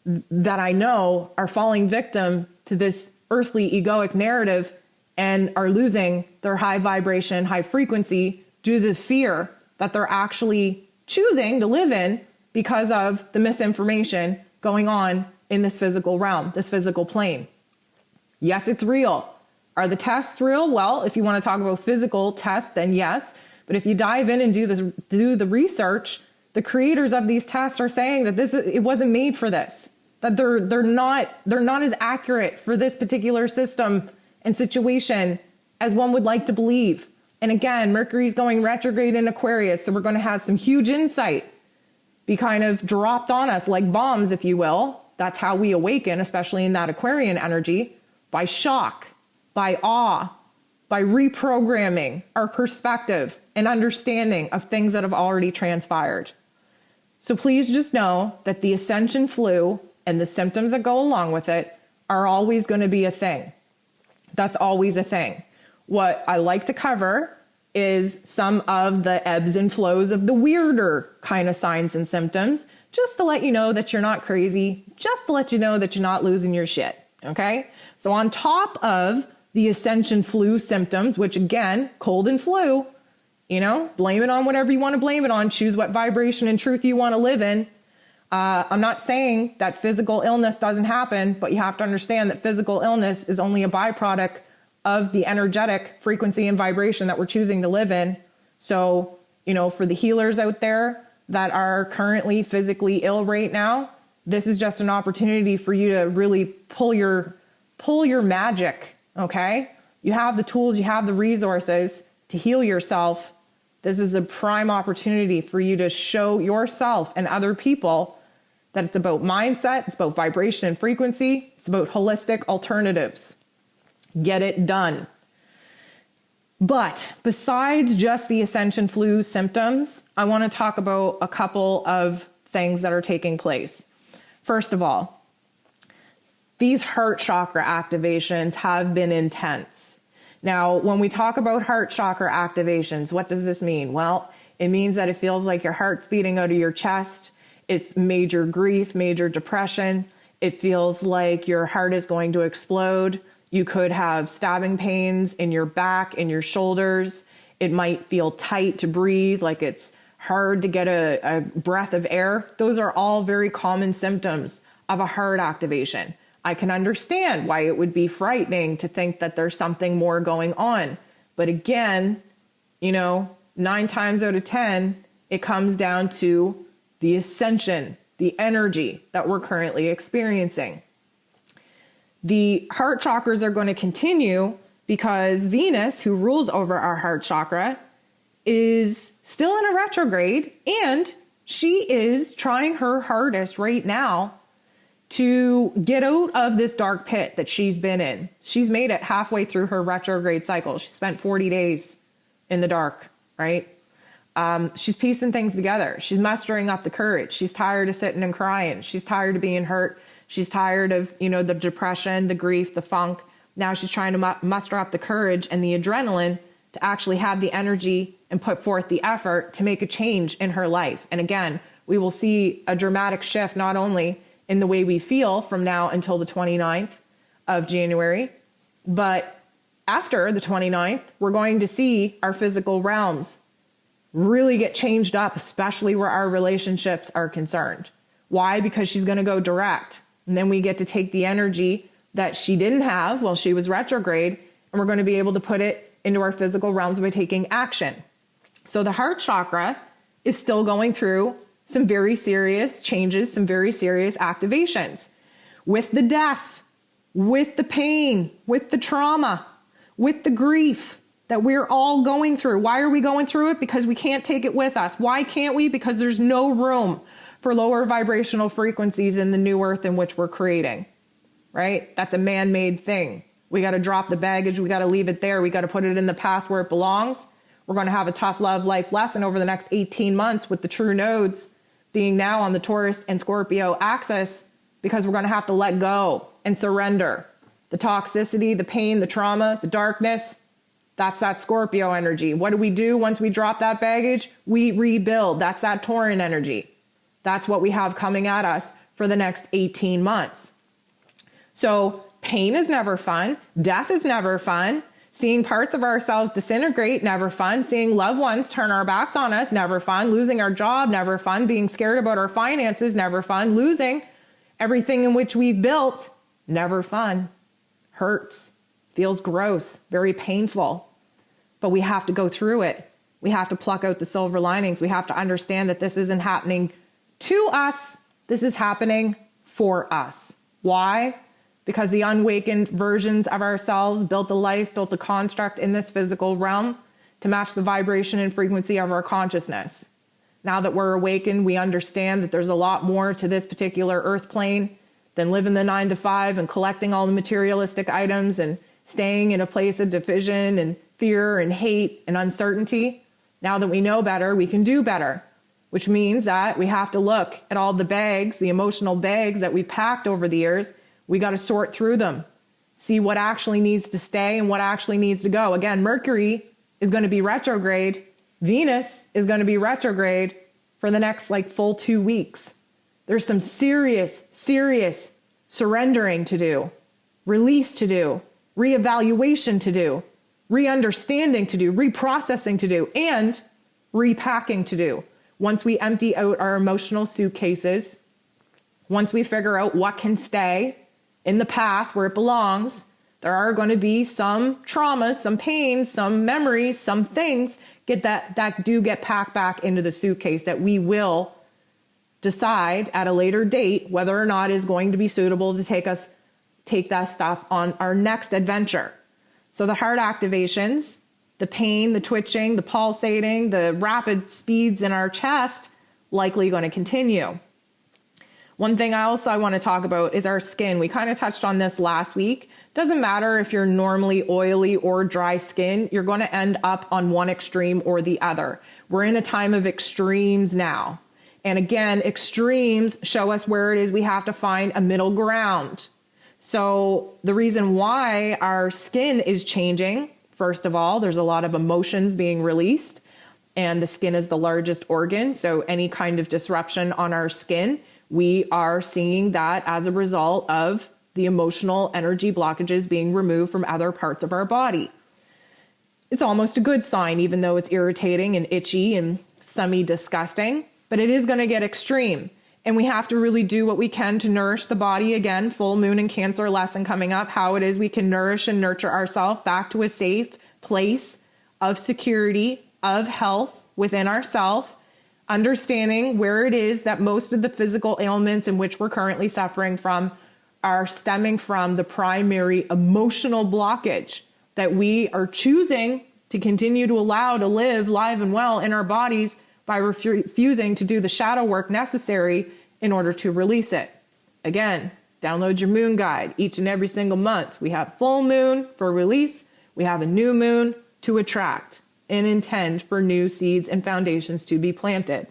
that I know are falling victim to this earthly egoic narrative and are losing their high vibration, high frequency due to the fear that they're actually choosing to live in because of the misinformation going on in this physical realm, this physical plane. Yes, it's real. Are the tests real? Well, if you want to talk about physical tests, then yes. But if you dive in and do the research, the creators of these tests are saying that it wasn't made for this. That they're not as accurate for this particular system and situation as one would like to believe. And again, Mercury's going retrograde in Aquarius, so we're going to have some huge insight be kind of dropped on us like bombs, if you will. That's how we awaken, especially in that Aquarian energy, by shock, by awe, by reprogramming our perspective and understanding of things that have already transpired. So please just know that the Ascension Flu and the symptoms that go along with it are always going to be a thing. That's always a thing. What I like to cover is some of the ebbs and flows of the weirder kind of signs and symptoms, just to let you know that you're not crazy, just to let you know that you're not losing your shit, okay? So on top of the Ascension Flu symptoms, which again, cold and flu, blame it on whatever you want to blame it on, choose what vibration and truth you want to live in. I'm not saying that physical illness doesn't happen, but you have to understand that physical illness is only a byproduct of the energetic frequency and vibration that we're choosing to live in. So, for the healers out there that are currently physically ill right now, this is just an opportunity for you to really pull your magic, okay? You have the tools, you have the resources to heal yourself. This is a prime opportunity for you to show yourself and other people that it's about mindset, it's about vibration and frequency, it's about holistic alternatives. Get it done. But besides just the Ascension Flu symptoms, I want to talk about a couple of things that are taking place. First of all, these heart chakra activations have been intense. Now, when we talk about heart chakra activations, what does this mean? Well, it means that it feels like your heart's beating out of your chest. It's major grief, major depression. It feels like your heart is going to explode. You could have stabbing pains in your back, in your shoulders. It might feel tight to breathe, like it's hard to get a breath of air. Those are all very common symptoms of a heart activation. I can understand why it would be frightening to think that there's something more going on. But again, 9 times out of 10, it comes down to the ascension, the energy that we're currently experiencing. The heart chakras are going to continue because Venus, who rules over our heart chakra, is still in a retrograde, and she is trying her hardest right now to get out of this dark pit that she's been in. She's made it halfway through her retrograde cycle. She spent 40 days in the dark, right? She's piecing things together. She's mustering up the courage. She's tired of sitting and crying. She's tired of being hurt. She's tired of, the depression, the grief, the funk. Now she's trying to muster up the courage and the adrenaline to actually have the energy and put forth the effort to make a change in her life. And again, we will see a dramatic shift, not only in the way we feel from now until the 29th of January, but after the 29th, we're going to see our physical realms really get changed up, especially where our relationships are concerned. Why? Because she's going to go direct. And then we get to take the energy that she didn't have while she was retrograde, and we're going to be able to put it into our physical realms by taking action. So the heart chakra is still going through some very serious changes, some very serious activations with the death, with the pain, with the trauma, with the grief that we're all going through. Why are we going through it? Because we can't take it with us. Why can't we? Because there's no room for lower vibrational frequencies in the new earth in which we're creating, right? That's a man-made thing. We got to drop the baggage. We got to leave it there. We got to put it in the past where it belongs. We're going to have a tough love life lesson over the next 18 months with the true nodes being now on the Taurus and Scorpio axis, because we're going to have to let go and surrender the toxicity, the pain, the trauma, the darkness. That's that Scorpio energy. What do we do once we drop that baggage? We rebuild. That's that Tauran energy. That's what we have coming at us for the next 18 months. So pain is never fun. Death is never fun. Seeing parts of ourselves disintegrate, never fun. Seeing loved ones turn our backs on us, never fun. Losing our job, never fun. Being scared about our finances, never fun. Losing everything in which we've built, never fun. Hurts, feels gross, very painful. But we have to go through it. We have to pluck out the silver linings. We have to understand that this isn't happening to us. This is happening for us. Why? Because the unawakened versions of ourselves built a life, built a construct in this physical realm to match the vibration and frequency of our consciousness. Now that we're awakened, we understand that there's a lot more to this particular earth plane than living the 9-to-5 and collecting all the materialistic items and staying in a place of division and fear and hate and uncertainty. Now that we know better, we can do better, which means that we have to look at all the bags, the emotional bags that we've packed over the years. We got to sort through them, see what actually needs to stay and what actually needs to go. Again, Mercury is going to be retrograde. Venus is going to be retrograde for the next full 2 weeks. There's some serious surrendering to do, release to do, reevaluation to do, re-understanding to do, reprocessing to do, and repacking to do. Once we empty out our emotional suitcases, once we figure out what can stay in the past where it belongs, there are going to be some traumas, some pains, some memories, some things that do get packed back into the suitcase that we will decide at a later date whether or not is going to be suitable to take that stuff on our next adventure. So the heart activations, the pain, the twitching, the pulsating, the rapid speeds in our chest, likely going to continue. One thing I want to talk about is our skin. We kind of touched on this last week. Doesn't matter if you're normally oily or dry skin, you're going to end up on one extreme or the other. We're in a time of extremes now. And again, extremes show us where it is we have to find a middle ground. So the reason why our skin is changing, first of all, there's a lot of emotions being released, and the skin is the largest organ. So any kind of disruption on our skin, we are seeing that as a result of the emotional energy blockages being removed from other parts of our body. It's almost a good sign, even though it's irritating and itchy and semi-disgusting, but it is going to get extreme. And we have to really do what we can to nourish the body. Again, full moon and Cancer lesson coming up, how it is we can nourish and nurture ourselves back to a safe place of security, of health within ourselves, understanding where it is that most of the physical ailments in which we're currently suffering from are stemming from the primary emotional blockage that we are choosing to continue to allow to live live and well in our bodies by refusing to do the shadow work necessary in order to release it. Again, download your moon guide each and every single month. We have full moon for release. We have a new moon to attract. and intend for new seeds and foundations to be planted.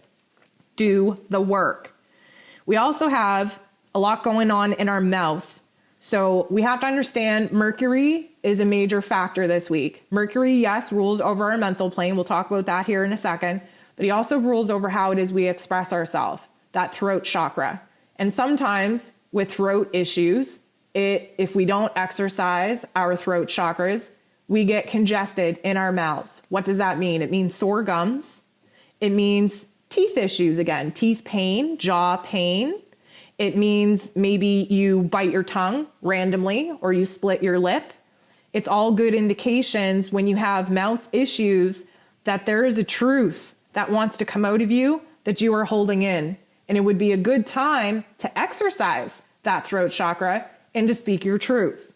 Do the work. We also have a lot going on in our mouth. So we have to understand Mercury is a major factor this week. Mercury, yes, rules over our mental plane. We'll talk about that here in a second. But he also rules over how it is we express ourselves, that throat chakra. And sometimes with throat issues, if we don't exercise our throat chakras, we get congested in our mouths. What does that mean? It means sore gums. It means teeth issues again, teeth pain, jaw pain. It means maybe you bite your tongue randomly or you split your lip. It's all good indications when you have mouth issues that there is a truth that wants to come out of you that you are holding in. And it would be a good time to exercise that throat chakra and to speak your truth.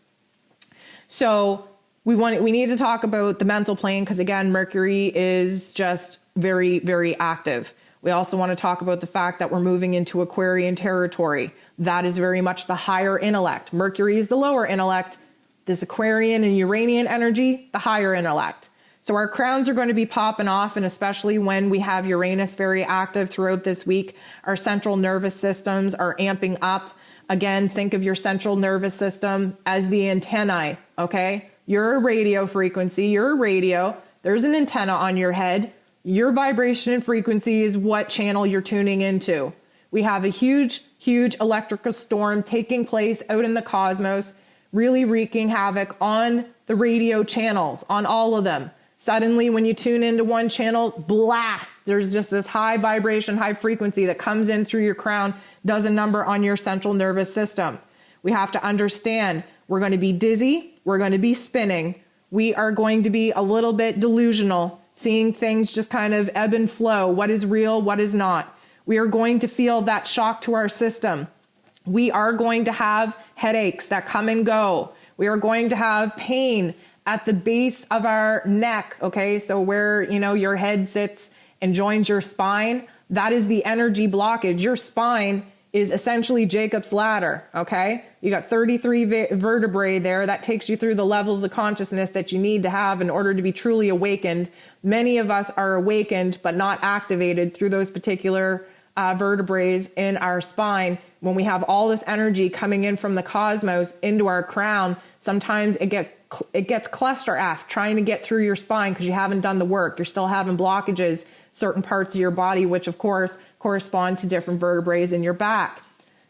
So we need to talk about the mental plane because again, Mercury is just very, very active. We also want to talk about the fact that we're moving into Aquarian territory. That is very much the higher intellect. Mercury is the lower intellect. This Aquarian and Uranian energy, the higher intellect. So our crowns are going to be popping off, and especially when we have Uranus very active throughout this week, our central nervous systems are amping up. Again, think of your central nervous system as the antennae, okay? You're a radio frequency, you're a radio, there's an antenna on your head. Your vibration and frequency is what channel you're tuning into. We have a huge, huge electrical storm taking place out in the cosmos, really wreaking havoc on the radio channels, on all of them. Suddenly, when you tune into one channel, blast, there's just this high vibration, high frequency that comes in through your crown, does a number on your central nervous system. We have to understand we're going to be dizzy, we're going to be spinning, we are going to be a little bit delusional, seeing things just kind of ebb and flow, what is real, what is not. We are going to feel that shock to our system. We are going to have headaches that come and go. We are going to have pain at the base of our neck, okay? So where, your head sits and joins your spine, that is the energy blockage. Your spine is essentially Jacob's ladder, okay? You got 33 vertebrae there. That takes you through the levels of consciousness that you need to have in order to be truly awakened. Many of us are awakened, but not activated through those particular vertebrae in our spine. When we have all this energy coming in from the cosmos into our crown, sometimes it gets cluster F trying to get through your spine because you haven't done the work. You're still having blockages, certain parts of your body, which of course correspond to different vertebrae in your back.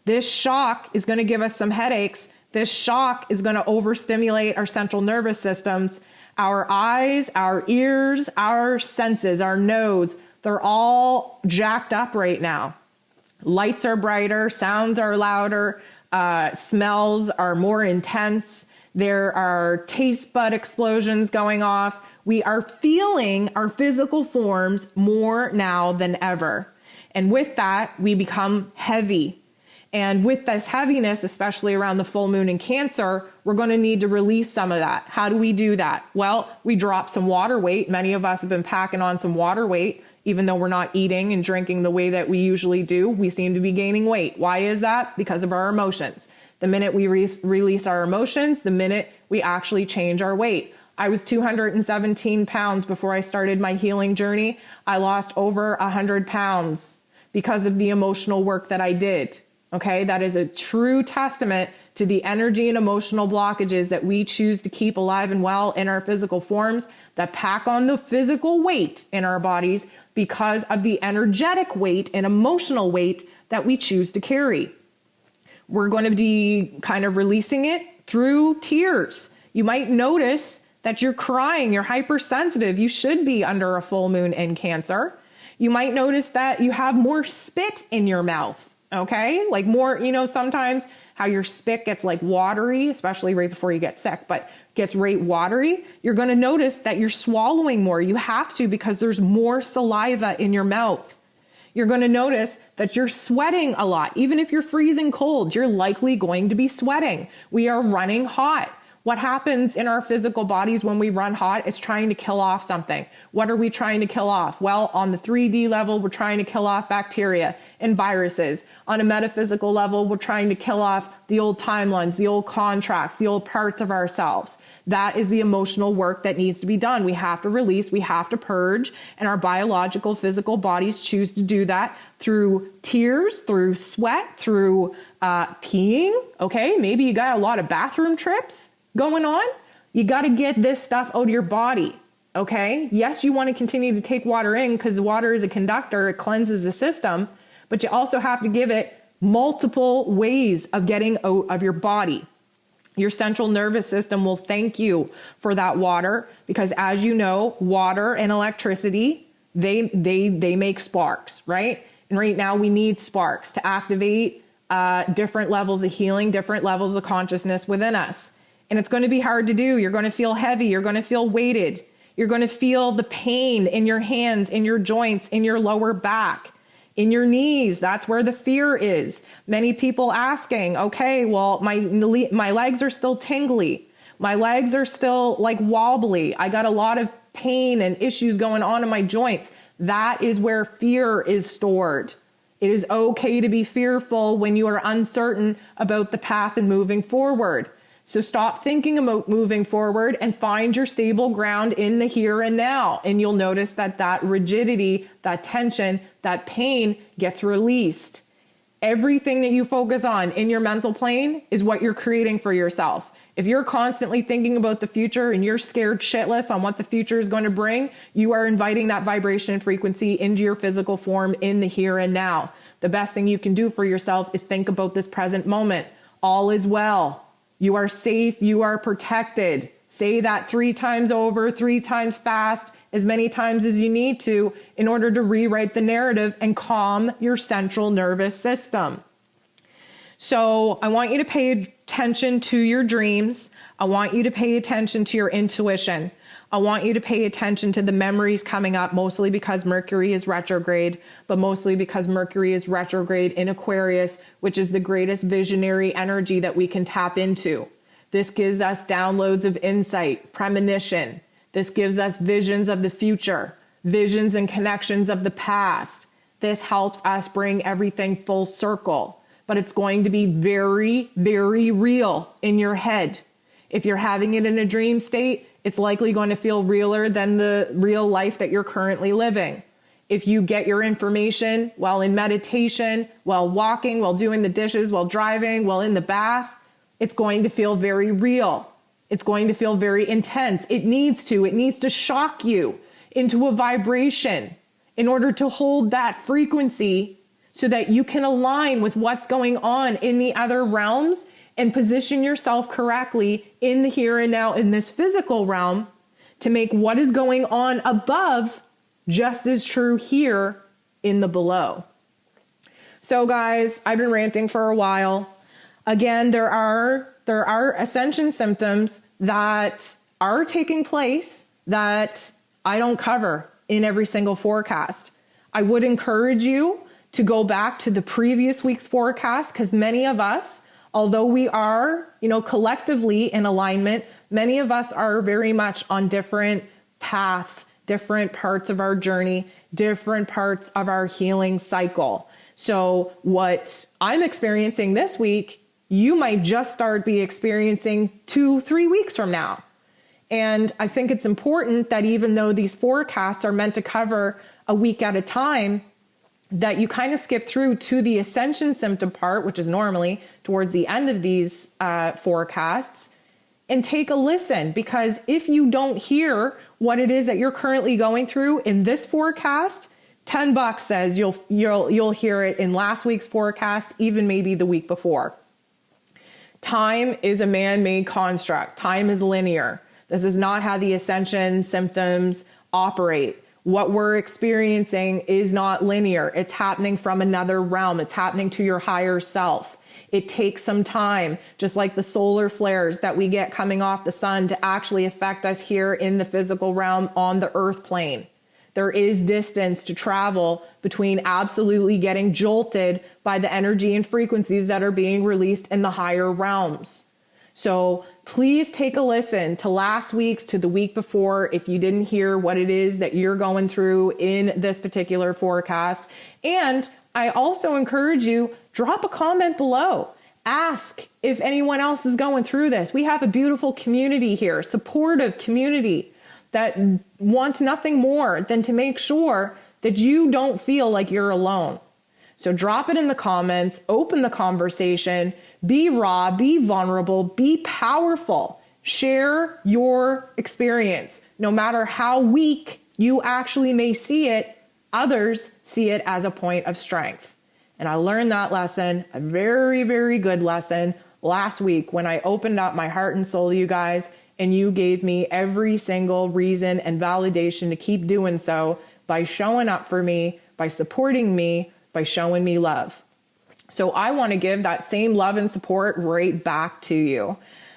This shock is going to give us some headaches. This shock is going to overstimulate our central nervous systems. Our eyes, our ears, our senses, our nose, they're all jacked up right now. Lights are brighter, sounds are louder, smells are more intense. There are taste bud explosions going off. We are feeling our physical forms more now than ever. And with that, we become heavy. And with this heaviness, especially around the full moon in Cancer, we're going to need to release some of that. How do we do that? Well, we drop some water weight. Many of us have been packing on some water weight. Even though we're not eating and drinking the way that we usually do, we seem to be gaining weight. Why is that? Because of our emotions. The minute we release our emotions, the minute we actually change our weight. I was 217 pounds before I started my healing journey. I lost over 100 pounds because of the emotional work that I did. Okay, that is a true testament to the energy and emotional blockages that we choose to keep alive and well in our physical forms that pack on the physical weight in our bodies because of the energetic weight and emotional weight that we choose to carry. We're going to be kind of releasing it through tears. You might notice that you're crying, you're hypersensitive. You should be under a full moon in Cancer. You might notice that you have more spit in your mouth, okay? Like more, sometimes how your spit gets like watery, especially right before you get sick, but gets right watery. You're going to notice that you're swallowing more. You have to because there's more saliva in your mouth. You're going to notice that you're sweating a lot. Even if you're freezing cold, you're likely going to be sweating. We are running hot. What happens in our physical bodies when we run hot? It's trying to kill off something. What are we trying to kill off? Well, on the 3D level, we're trying to kill off bacteria and viruses. On a metaphysical level, we're trying to kill off the old timelines, the old contracts, the old parts of ourselves. That is the emotional work that needs to be done. We have to release, we have to purge, and our biological, physical bodies choose to do that through tears, through sweat, through peeing. Okay, maybe you got a lot of bathroom trips going on. You got to get this stuff out of your body. Okay. Yes, you want to continue to take water in because water is a conductor. It cleanses the system, but you also have to give it multiple ways of getting out of your body. Your central nervous system will thank you for that water because, as you know, water and electricity, they make sparks, right? And right now we need sparks to activate different levels of healing, different levels of consciousness within us. And it's going to be hard to do. You're going to feel heavy. You're going to feel weighted. You're going to feel the pain in your hands, in your joints, in your lower back, in your knees. That's where the fear is. Many people asking, okay, well, my legs are still tingly. My legs are still like wobbly. I got a lot of pain and issues going on in my joints. That is where fear is stored. It is okay to be fearful when you are uncertain about the path and moving forward. So stop thinking about moving forward and find your stable ground in the here and now. And you'll notice that that rigidity, that tension, that pain gets released. Everything that you focus on in your mental plane is what you're creating for yourself. If you're constantly thinking about the future and you're scared shitless on what the future is going to bring, you are inviting that vibration and frequency into your physical form in the here and now. The best thing you can do for yourself is think about this present moment. All is well. You are safe. You are protected. Say that 3 times over, 3 times fast, as many times as you need to in order to rewrite the narrative and calm your central nervous system. So I want you to pay attention to your dreams. I want you to pay attention to your intuition. I want you to pay attention to the memories coming up, mostly because Mercury is retrograde, but mostly because Mercury is retrograde in Aquarius, which is the greatest visionary energy that we can tap into. This gives us downloads of insight, premonition. This gives us visions of the future, visions and connections of the past. This helps us bring everything full circle, but it's going to be very, very real in your head. If you're having it in a dream state, it's likely going to feel realer than the real life that you're currently living. If you get your information while in meditation, while walking, while doing the dishes, while driving, while in the bath, it's going to feel very real. It's going to feel very intense. It needs to shock you into a vibration in order to hold that frequency so that you can align with what's going on in the other realms and position yourself correctly in the here and now in this physical realm to make what is going on above just as true here in the below. So guys, I've been ranting for a while. Again, there are ascension symptoms that are taking place that I don't cover in every single forecast. I would encourage you to go back to the previous week's forecast because many of us, although we are, collectively in alignment, many of us are very much on different paths, different parts of our journey, different parts of our healing cycle. So what I'm experiencing this week, you might just start be experiencing 2-3 weeks from now. And I think it's important that even though these forecasts are meant to cover a week at a time, that you kind of skip through to the ascension symptom part, which is normally towards the end of these forecasts, and take a listen. Because if you don't hear what it is that you're currently going through in this forecast, $10 says you'll hear it in last week's forecast, even maybe the week before. Time is a man-made construct. Time is linear. This is not how the ascension symptoms operate. What we're experiencing is not linear. It's happening from another realm. It's happening to your higher self. It takes some time, just like the solar flares that we get coming off the sun, to actually affect us here in the physical realm on the earth plane. There is distance to travel between absolutely getting jolted by the energy and frequencies that are being released in the higher realms. So Please take a listen to last week's, to the week before, if you didn't hear what it is that you're going through in this particular forecast. And I also encourage you, drop a comment below. Ask if anyone else is going through this. We have a beautiful community here, supportive community that wants nothing more than to make sure that you don't feel like you're alone. So drop it in the comments, open the conversation, be raw, be vulnerable, be powerful. Share your experience. No matter how weak you actually may see it, others see it as a point of strength. And I learned that lesson, a very, very good lesson, last week when I opened up my heart and soul to you guys, and you gave me every single reason and validation to keep doing so by showing up for me, by supporting me, by showing me love. So I want to give that same love and support right back to you.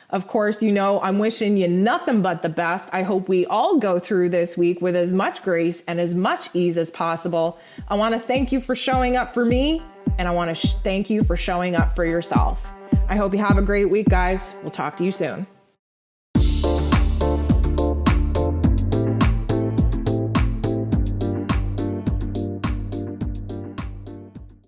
Of course, you know, I'm wishing you nothing but the best. I hope we all go through this week with as much grace and as much ease as possible. I want to thank you for showing up for me, and I want to thank you for showing up for yourself. I hope you have a great week, guys. We'll talk to you soon.